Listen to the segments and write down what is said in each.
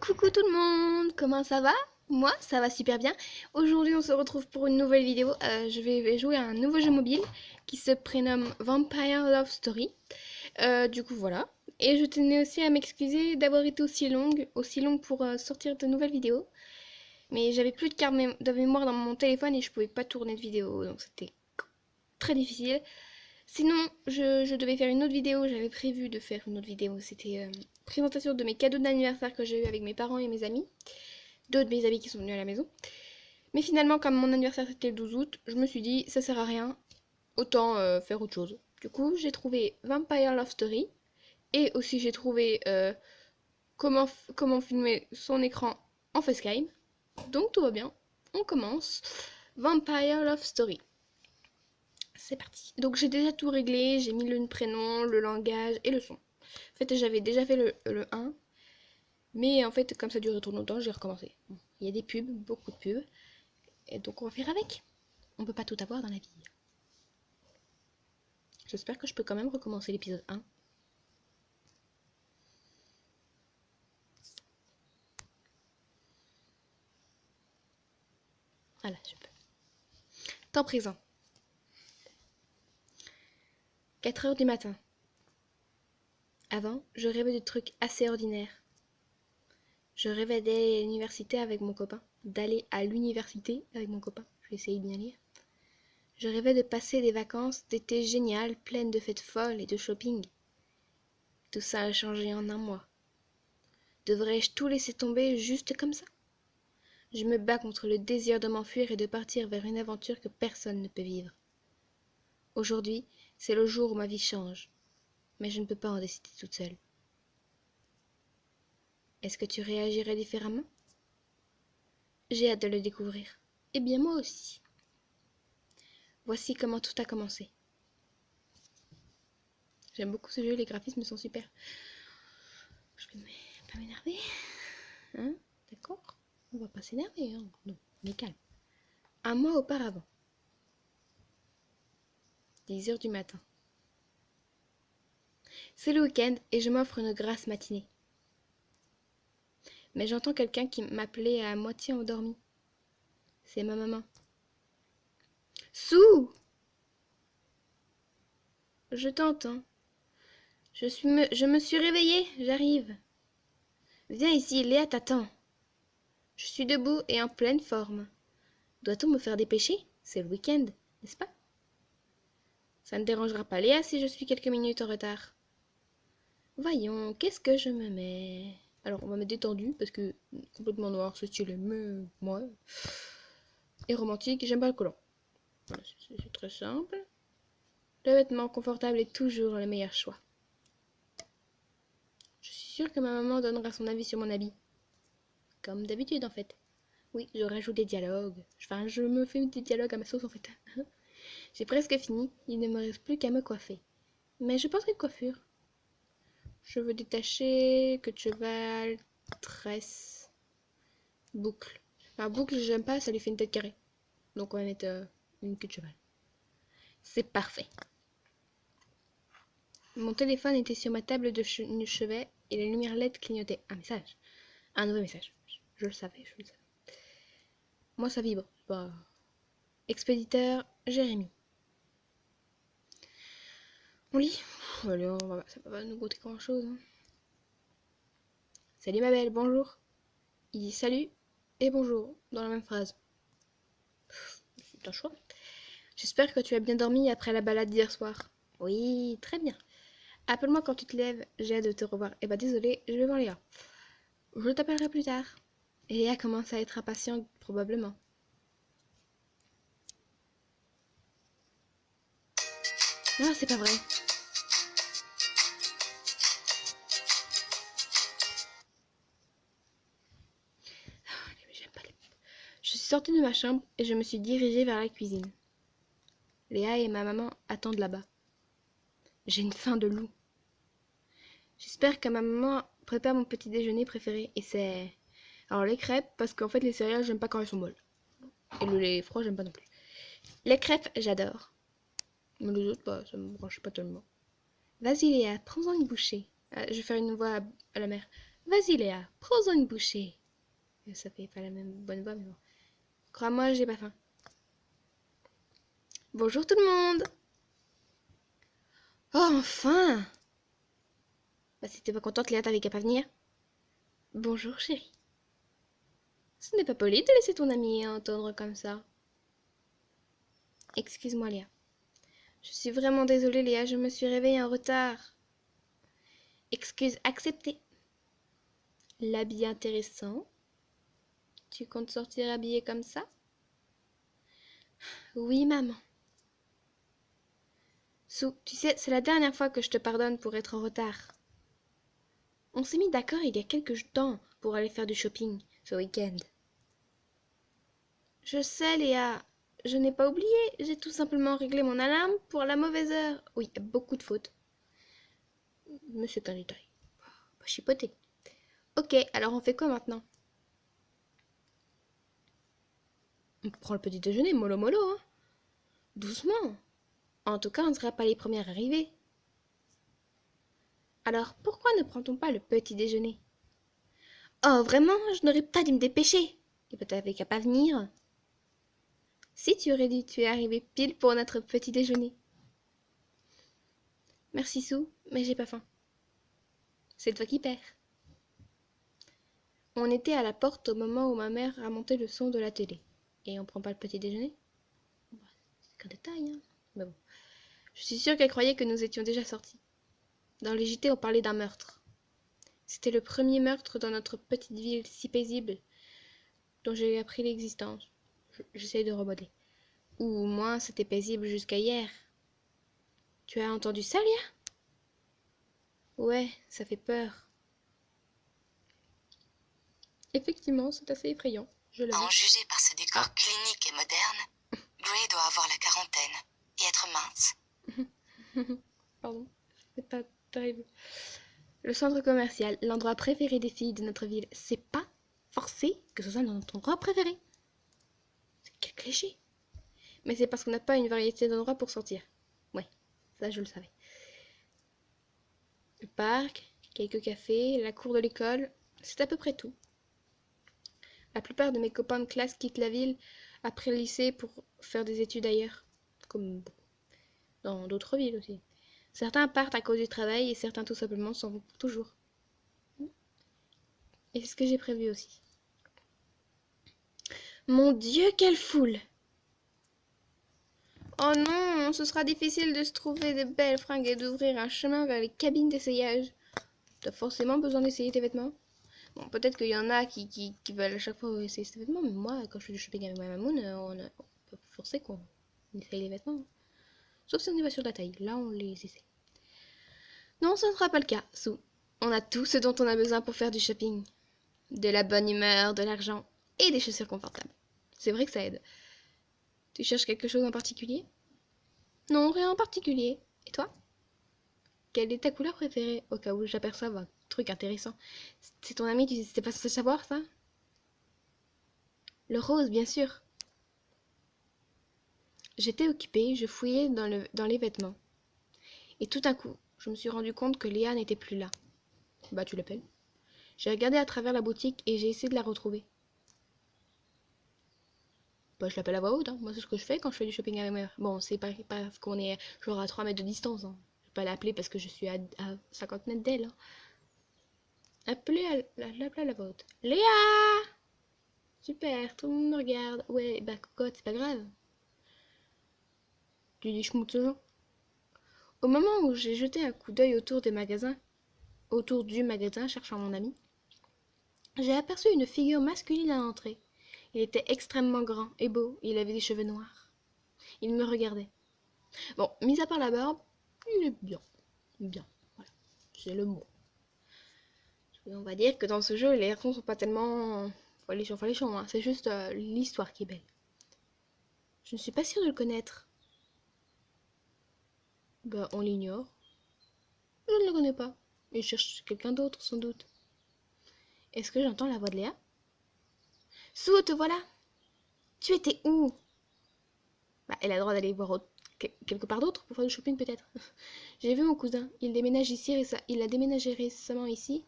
Coucou tout le monde, comment ça va? Moi, ça va super bien. Aujourd'hui, on se retrouve pour une nouvelle vidéo. Je vais jouer à un nouveau jeu mobile qui se prénomme Vampire Love Story. Du coup, voilà. Et je tenais aussi à m'excuser d'avoir été aussi longue pour sortir de nouvelles vidéos. Mais j'avais plus de carte de mémoire dans mon téléphone et je pouvais pas tourner de vidéo, donc c'était très difficile. Sinon, je devais faire une autre vidéo. J'avais prévu de faire une autre vidéo. C'était présentation de mes cadeaux d'anniversaire que j'ai eu avec mes parents et mes amis. Deux de mes amis qui sont venus à la maison. Mais finalement, comme mon anniversaire c'était le 12 août, je me suis dit ça sert à rien, autant faire autre chose. Du coup, j'ai trouvé Vampire Love Story et aussi j'ai trouvé comment filmer son écran en facecam. Donc tout va bien. On commence. Vampire Love Story. C'est parti. Donc j'ai déjà tout réglé, j'ai mis le prénom, le langage et le son. En fait, j'avais déjà fait le 1, mais en fait, comme ça durait trop longtemps, j'ai recommencé. Bon, il y a des pubs, beaucoup de pubs, et donc on va faire avec. On peut pas tout avoir dans la vie. J'espère que je peux quand même recommencer l'épisode 1. Voilà, je peux. Temps présent. 4 heures du matin. Avant, je rêvais de trucs assez ordinaires. Je rêvais d'aller à l'université avec mon copain. D'aller à l'université avec mon copain. Je vais essayer de bien lire. Je rêvais de passer des vacances d'été géniales, pleines de fêtes folles et de shopping. Tout ça a changé en un mois. Devrais-je tout laisser tomber juste comme ça? Je me bats contre le désir de m'enfuir et de partir vers une aventure que personne ne peut vivre. Aujourd'hui, c'est le jour où ma vie change, mais je ne peux pas en décider toute seule. Est-ce que tu réagirais différemment? J'ai hâte de le découvrir. Eh bien moi aussi. Voici comment tout a commencé. J'aime beaucoup ce jeu, les graphismes sont super. Je vais pas m'énerver. Hein? D'accord? On va pas s'énerver, hein? Non, on est calme. Un mois auparavant. 10 heures du matin. C'est le week-end et je m'offre une grasse matinée. Mais j'entends quelqu'un qui m'appelait à moitié endormi. C'est ma maman. Sous! Je t'entends. Je me suis réveillée, j'arrive. Viens ici, Léa t'attend. Je suis debout et en pleine forme. Doit-on me faire dépêcher? C'est le week-end, n'est-ce pas? Ça ne dérangera pas Léa si je suis quelques minutes en retard. Voyons, qu'est-ce que je me mets? Alors, on va mettre détendu parce que complètement noir, ce style est moi. Et romantique, j'aime pas le collant. Voilà, c'est très simple. Le vêtement confortable est toujours le meilleur choix. Je suis sûre que ma maman donnera son avis sur mon habit. Comme d'habitude en fait. Oui, je rajoute des dialogues. Enfin, je me fais des dialogues à ma sauce en fait. J'ai presque fini, il ne me reste plus qu'à me coiffer. Mais je pense qu'une coiffure. Cheveux détachés, queue de cheval, tresse, boucle. Alors boucle, j'aime pas, ça lui fait une tête carrée. Donc on va mettre une queue de cheval. C'est parfait. Mon téléphone était sur ma table de chevet et la lumière LED clignotait. Un message. Un nouveau message. Je le savais, je le savais. Moi, ça vibre. Bah... Expéditeur Jérémy. On lit. Allez, ça va pas nous goûter grand chose. Hein. Salut ma belle, bonjour. Il dit salut et bonjour dans la même phrase. C'est un choix. J'espère que tu as bien dormi après la balade d'hier soir. Oui, très bien. Appelle-moi quand tu te lèves, j'ai hâte de te revoir. Eh bah désolé, je vais voir Léa. Je t'appellerai plus tard. Et Léa commence à être impatiente, probablement. Non, c'est pas vrai. J'aime pas les... Je suis sortie de ma chambre et je me suis dirigée vers la cuisine. Léa et ma maman attendent là-bas. J'ai une faim de loup. J'espère que ma maman prépare mon petit déjeuner préféré et c'est... Alors les crêpes, parce qu'en fait les céréales j'aime pas quand elles sont molles. Et le lait froid j'aime pas non plus. Les crêpes j'adore. Mais les autres, bah, ça me branche pas tellement. Vas-y Léa, prends-en une bouchée. Je vais faire une voix à la mère. Vas-y Léa, prends-en une bouchée. Ça fait pas la même bonne voix, mais bon. Crois-moi, j'ai pas faim. Bonjour tout le monde. Oh, enfin. Bah, si t'es pas contente, Léa, t'avais qu'à pas venir. Bonjour chérie. Ce n'est pas poli de laisser ton ami entendre comme ça. Excuse-moi Léa. Je suis vraiment désolée Léa, je me suis réveillée en retard. Excuse acceptée. L'habit intéressant. Tu comptes sortir habillée comme ça? Oui, maman. Sou, tu sais, c'est la dernière fois que je te pardonne pour être en retard. On s'est mis d'accord il y a quelques temps pour aller faire du shopping ce week-end. Je sais, Léa. Je n'ai pas oublié. J'ai tout simplement réglé mon alarme pour la mauvaise heure. Oui, beaucoup de fautes. Mais c'est un détail. Pas chipoter. Ok, alors on fait quoi maintenant? On prend le petit déjeuner, mollo mollo, hein. Doucement. En tout cas, on ne sera pas les premières arrivées. Alors, pourquoi ne prend-on pas le petit déjeuner? Oh, vraiment, je n'aurais pas dû me dépêcher. Et peut-être t'avais qu'à pas venir. Si tu aurais dit, tu es arrivé pile pour notre petit déjeuner. Merci Sou, mais j'ai pas faim. C'est toi qui perds. On était à la porte au moment où ma mère a monté le son de la télé. Et on prend pas le petit déjeuner? C'est qu'un détail, hein. Mais bon. Je suis sûre qu'elle croyait que nous étions déjà sortis. Dans les JT, on parlait d'un meurtre. C'était le premier meurtre dans notre petite ville si paisible dont j'ai appris l'existence. J'essaie de remodeler. Ou au moins c'était paisible jusqu'à hier. Tu as entendu ça, Lia? Ouais, ça fait peur. Effectivement, c'est assez effrayant. Je l'avoue. À en juger par ce décor clinique et moderne, Gray doit avoir la quarantaine et être mince. Pardon, c'est pas terrible. Le centre commercial, l'endroit préféré des filles de notre ville. C'est pas forcé que ce soit notre endroit préféré. Quel cliché. Mais c'est parce qu'on n'a pas une variété d'endroits pour sortir. Ouais, ça je le savais. Le parc, quelques cafés, la cour de l'école, c'est à peu près tout. La plupart de mes copains de classe quittent la ville après le lycée pour faire des études ailleurs, comme dans d'autres villes aussi. Certains partent à cause du travail et certains tout simplement s'en vont pour toujours. Et c'est ce que j'ai prévu aussi. Mon Dieu, quelle foule! Oh non, ce sera difficile de se trouver de belles fringues et d'ouvrir un chemin vers les cabines d'essayage. T'as forcément besoin d'essayer tes vêtements. Bon, peut-être qu'il y en a qui veulent à chaque fois essayer ses vêtements, mais moi, quand je fais du shopping avec ma mamoun, on peut forcer qu'on essaye les vêtements. Sauf si on n'est pas sûr de la taille. Là, on les essaie. Non, ce ne sera pas le cas, Sou. On a tout ce dont on a besoin pour faire du shopping. De la bonne humeur, de l'argent et des chaussures confortables. C'est vrai que ça aide. Tu cherches quelque chose en particulier? Non, rien en particulier. Et toi? Quelle est ta couleur préférée? Au cas où j'aperçoive un truc intéressant. C'est ton ami, tu n'étais pas censé savoir ça? Le rose, bien sûr. J'étais occupée, je fouillais dans les vêtements. Et tout à coup, je me suis rendu compte que Léa n'était plus là. Bah, tu l'appelles. J'ai regardé à travers la boutique et j'ai essayé de la retrouver. Bah, je l'appelle à voix haute, hein. Moi, c'est ce que je fais quand je fais du shopping avec ma mère. Bon, c'est pas parce qu'on est genre à 3 mètres de distance, hein. Je vais pas l'appeler parce que je suis à 50 mètres d'elle, hein. L'appeler à la voix haute. Léa! Super, tout le monde me regarde. Ouais, bah cocotte, c'est pas grave. Tu dis schmout Au moment où j'ai jeté un coup d'œil autour du magasin cherchant mon ami, j'ai aperçu une figure masculine à l'entrée. Il était extrêmement grand et beau, il avait des cheveux noirs. Il me regardait. Bon, mis à part la barbe, il est bien. Bien, voilà, c'est le mot. Et on va dire que dans ce jeu, les garçons sont pas tellement folichons, hein. C'est juste l'histoire qui est belle. Je ne suis pas sûre de le connaître. Bah, on l'ignore. Je ne le connais pas. Il cherche quelqu'un d'autre, sans doute. Est-ce que j'entends la voix de Léa? Sou, te voilà! Tu étais où? Bah, elle a le droit d'aller voir quelque part d'autre pour faire du shopping, peut-être. J'ai vu mon cousin. Il a déménagé récemment ici.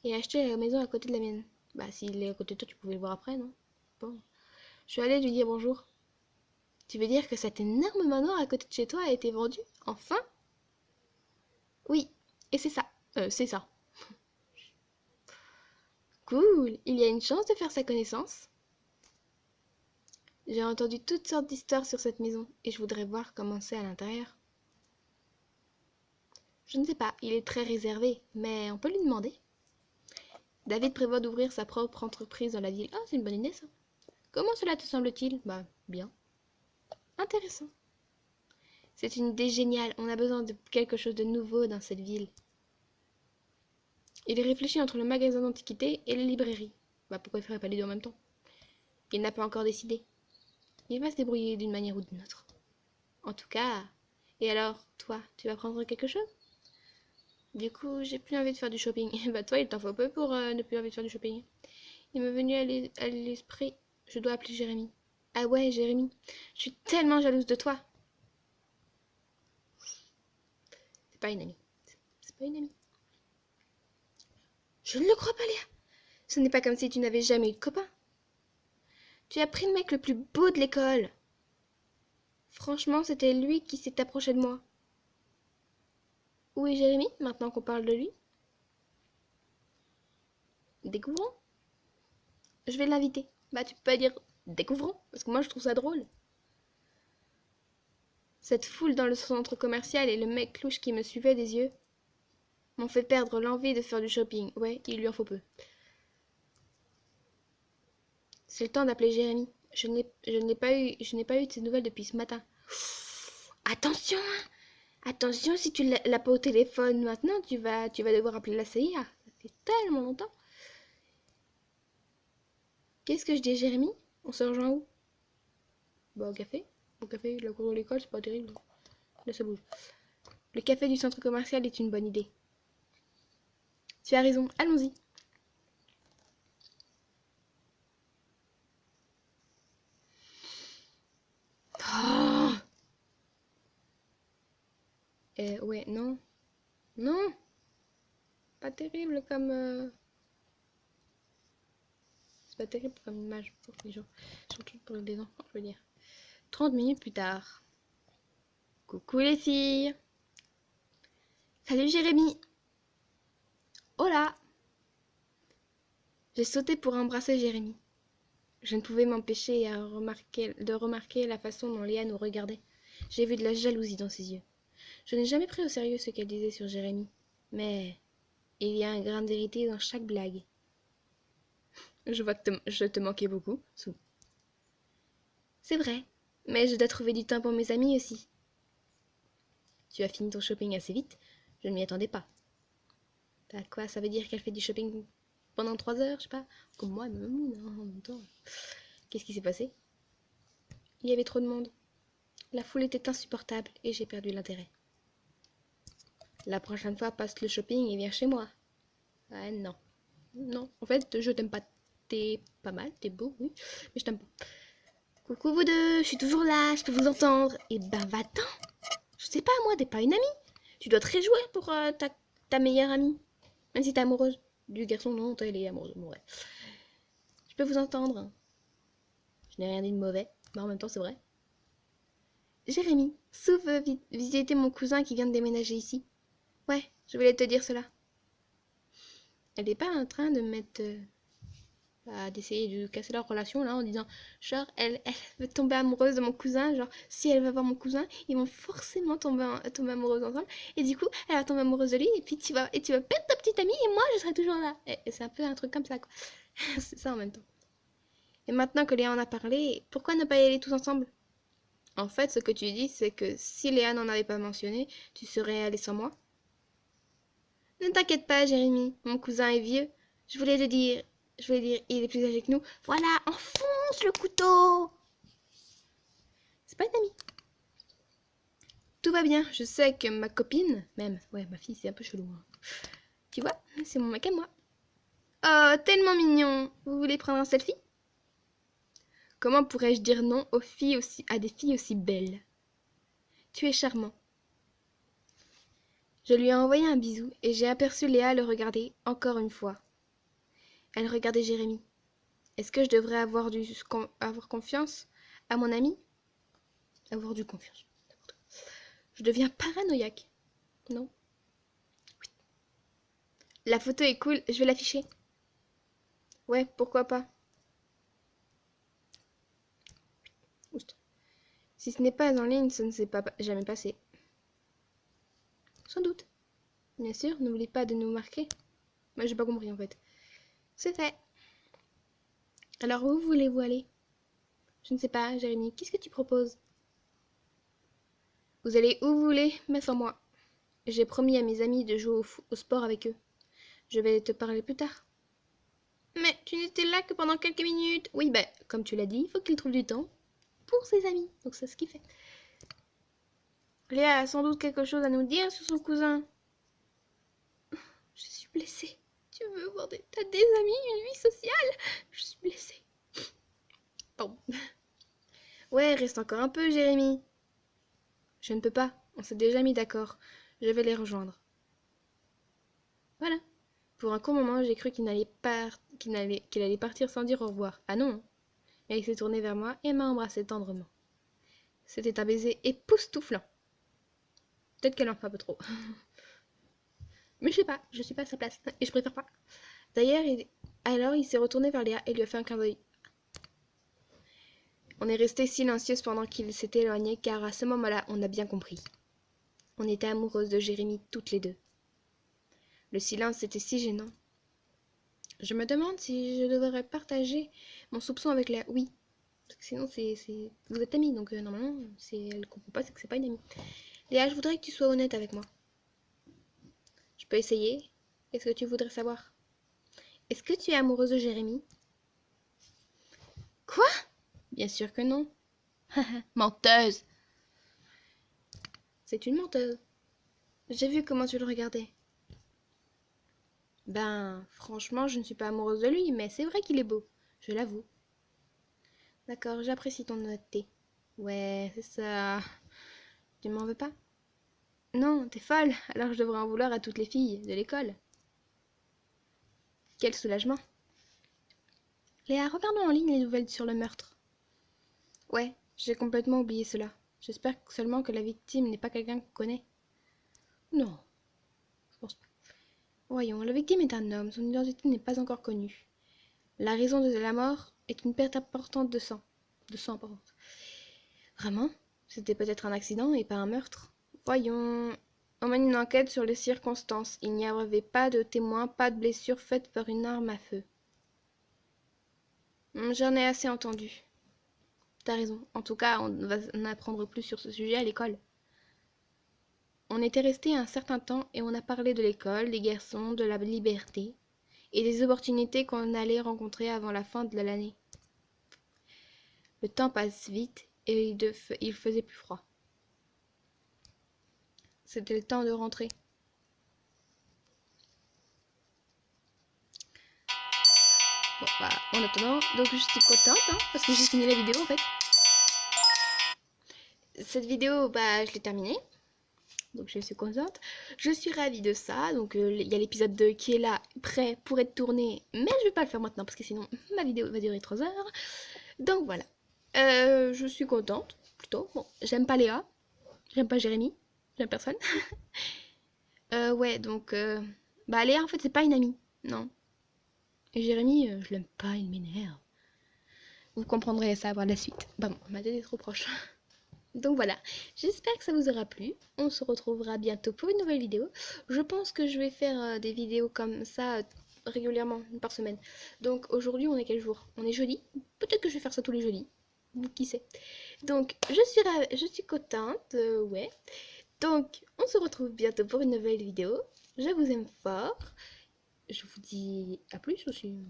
et acheté la maison à côté de la mienne. Bah, s'il est à côté de toi, tu pouvais le voir après, non? Bon. Je suis allée lui dire bonjour. Tu veux dire que cet énorme manoir à côté de chez toi a été vendu? Enfin? Oui, et c'est ça. C'est ça. Cool, il y a une chance de faire sa connaissance. J'ai entendu toutes sortes d'histoires sur cette maison et je voudrais voir comment c'est à l'intérieur. Je ne sais pas, il est très réservé, mais on peut lui demander. David prévoit d'ouvrir sa propre entreprise dans la ville. Ah, c'est une bonne idée ça. Comment cela te semble-t-il? Bah, bien. Intéressant. C'est une idée géniale, on a besoin de quelque chose de nouveau dans cette ville. Il réfléchit entre le magasin d'antiquités et la librairie. Bah, pourquoi il ferait pas les deux en même temps? Il n'a pas encore décidé. Il va se débrouiller d'une manière ou d'une autre. En tout cas... Et alors, toi, tu vas prendre quelque chose? Du coup, j'ai plus envie de faire du shopping. Bah toi, il t'en faut peu pour ne plus envie de faire du shopping. Il m'est venu à l'esprit, je dois appeler Jérémy. Ah ouais, Jérémy, je suis tellement jalouse de toi. C'est pas une amie. C'est pas une amie. Je ne le crois pas, Léa. Ce n'est pas comme si tu n'avais jamais eu de copain. Tu as pris le mec le plus beau de l'école. Franchement, c'était lui qui s'est approché de moi. Où est Jérémy, maintenant qu'on parle de lui? Découvrons. Je vais l'inviter. Bah, tu peux pas dire découvrons, parce que moi je trouve ça drôle. Cette foule dans le centre commercial et le mec louche qui me suivait des yeux m'ont fait perdre l'envie de faire du shopping. Ouais, il lui en faut peu. C'est le temps d'appeler Jérémy. Je n'ai pas eu de ses nouvelles depuis ce matin. Attention, hein. Attention, si tu l'as pas au téléphone maintenant, tu vas devoir appeler la CIA. Ça fait tellement longtemps. Qu'est-ce que je dis à Jérémy? On se rejoint où? Bah, au café. Au café, la cour de l'école, c'est pas terrible. Là, ça bouge. Le café du centre commercial est une bonne idée. Tu as raison, allons-y. Oh ouais, non. Non. Pas terrible comme... C'est pas terrible comme image pour les gens. Surtout pour les enfants, je veux dire. 30 minutes plus tard. Coucou les filles. Salut Jérémy. Hola. J'ai sauté pour embrasser Jérémy. Je ne pouvais m'empêcher de remarquer la façon dont Léa nous regardait. J'ai vu de la jalousie dans ses yeux. Je n'ai jamais pris au sérieux ce qu'elle disait sur Jérémy. Mais il y a un grain de vérité dans chaque blague. Je vois que je te manquais beaucoup, Sou. C'est vrai, mais je dois trouver du temps pour mes amis aussi. Tu as fini ton shopping assez vite. Je ne m'y attendais pas. Bah quoi, ça veut dire qu'elle fait du shopping pendant 3 heures, je sais pas. Comme moi, même en même temps. Qu'est-ce qui s'est passé? Il y avait trop de monde. La foule était insupportable et j'ai perdu l'intérêt. La prochaine fois, passe le shopping et viens chez moi. Ah non. Non, en fait, je t'aime pas. T'es pas mal, t'es beau, oui, mais je t'aime pas. Coucou vous deux, je suis toujours là, je peux vous entendre. Et ben va-t'en. Je sais pas, moi, t'es pas une amie. Tu dois te réjouir pour ta meilleure amie. Même si t'es amoureuse du garçon, non, elle est amoureuse. Bon, ouais. Je peux vous entendre. Je n'ai rien dit de mauvais, mais en même temps, c'est vrai. Jérémy, sauf visiter mon cousin qui vient de déménager ici. Ouais, je voulais te dire cela. Elle n'est pas en train de mettre... d'essayer de casser leur relation là en disant genre elle veut tomber amoureuse de mon cousin, genre si elle va voir mon cousin ils vont forcément tomber amoureuses ensemble et du coup elle va tomber amoureuse de lui et puis tu vas perdre ta petite amie et moi je serai toujours là et c'est un peu un truc comme ça quoi. C'est ça en même temps. Et maintenant que Léa en a parlé, pourquoi ne pas y aller tous ensemble? En fait ce que tu dis c'est que si Léa n'en avait pas mentionné tu serais allé sans moi. Ne t'inquiète pas Jérémy, mon cousin est vieux, je voulais dire, il est plus âgé que nous. Voilà, enfonce le couteau. C'est pas une amie. Tout va bien, je sais que ma copine, même, ouais, ma fille, c'est un peu chelou. Hein. Tu vois, c'est mon mec à moi. Oh, tellement mignon. Vous voulez prendre un selfie? Comment pourrais-je dire non à des filles aussi belles? Tu es charmant. Je lui ai envoyé un bisou et j'ai aperçu Léa le regarder encore une fois. Elle regardait Jérémy. Est-ce que je devrais avoir confiance à mon ami? Avoir du confiance. Je deviens paranoïaque. Non? Oui. La photo est cool, je vais l'afficher. Ouais, pourquoi pas? Si ce n'est pas en ligne, ça ne s'est pas jamais passé. Sans doute. Bien sûr, n'oublie pas de nous marquer. Moi, j'ai pas compris en fait. C'est fait. Alors, où voulez-vous aller? Je ne sais pas, Jérémy. Qu'est-ce que tu proposes? Vous allez où vous voulez, mais sans moi. J'ai promis à mes amis de jouer au sport avec eux. Je vais te parler plus tard. Mais tu n'étais là que pendant quelques minutes. Oui, ben, comme tu l'as dit, il faut qu'il trouve du temps pour ses amis. Donc c'est ce qu'il fait. Léa a sans doute quelque chose à nous dire sur son cousin. Je suis blessée. Tu veux voir t'as des amis, une vie sociale? Je suis blessée. Bon. Ouais, reste encore un peu, Jérémy. Je ne peux pas. On s'est déjà mis d'accord. Je vais les rejoindre. Voilà. Pour un court moment, j'ai cru qu'il allait partir sans dire au revoir. Ah non. Et il s'est tourné vers moi et m'a embrassé tendrement. C'était un baiser époustouflant. Peut-être qu'elle en fait un peu trop. Mais je sais pas, je suis pas à sa place. Et je préfère pas. D'ailleurs, alors il s'est retourné vers Léa et lui a fait un clin d'œil. On est resté silencieuse pendant qu'il s'était éloigné, car à ce moment-là, on a bien compris. On était amoureuses de Jérémy toutes les deux. Le silence était si gênant. Je me demande si je devrais partager mon soupçon avec Léa. Oui, parce que sinon vous êtes amis, donc normalement, si elle comprend pas, c'est que c'est pas une amie. Léa, je voudrais que tu sois honnête avec moi. Je peux essayer? Qu'est-ce que tu voudrais savoir? Est-ce que tu es amoureuse de Jérémy? Quoi? Bien sûr que non. Menteuse! C'est une menteuse. J'ai vu comment tu le regardais. Ben, franchement, je ne suis pas amoureuse de lui, mais c'est vrai qu'il est beau, je l'avoue. D'accord, j'apprécie ton honnêteté. Ouais, c'est ça. Tu m'en veux pas? Non, t'es folle, alors je devrais en vouloir à toutes les filles de l'école. Quel soulagement. Léa, regardons en ligne les nouvelles sur le meurtre. Ouais, j'ai complètement oublié cela. J'espère seulement que la victime n'est pas quelqu'un qu'on connaît. Non, je pense pas. Voyons, la victime est un homme, son identité n'est pas encore connue. La raison de la mort est une perte importante de sang. De sang, pardon. Vraiment? C'était peut-être un accident et pas un meurtre. Voyons. On mène une enquête sur les circonstances. Il n'y avait pas de témoins, pas de blessures faites par une arme à feu. J'en ai assez entendu. T'as raison. En tout cas, on va en apprendre plus sur ce sujet à l'école. On était resté un certain temps et on a parlé de l'école, des garçons, de la liberté et des opportunités qu'on allait rencontrer avant la fin de l'année. Le temps passe vite et il faisait plus froid. C'était le temps de rentrer. Bon, bah, en attendant, donc je suis contente, hein, parce que j'ai fini la vidéo en fait. Cette vidéo, bah, je l'ai terminée. Donc je suis contente. Je suis ravie de ça. Donc il y a l'épisode 2 qui est là, prêt pour être tourné. Mais je vais pas le faire maintenant parce que sinon ma vidéo va durer 3 heures. Donc voilà. Je suis contente, plutôt. Bon, j'aime pas Léa. J'aime pas Jérémy. J'aime personne. Ouais, donc... Bah Léa, en fait, c'est pas une amie. Non. Et Jérémy, je l'aime pas, il m'énerve. Vous comprendrez ça par la suite. Bah bon, ma tête est trop proche. Donc voilà, j'espère que ça vous aura plu. On se retrouvera bientôt pour une nouvelle vidéo. Je pense que je vais faire des vidéos comme ça régulièrement, une par semaine. Donc aujourd'hui, on est quel jour? On est jeudi. Peut-être que je vais faire ça tous les jeudis. Qui sait? Donc je suis contente, ouais. Donc on se retrouve bientôt pour une nouvelle vidéo. Je vous aime fort. Je vous dis à plus aussi.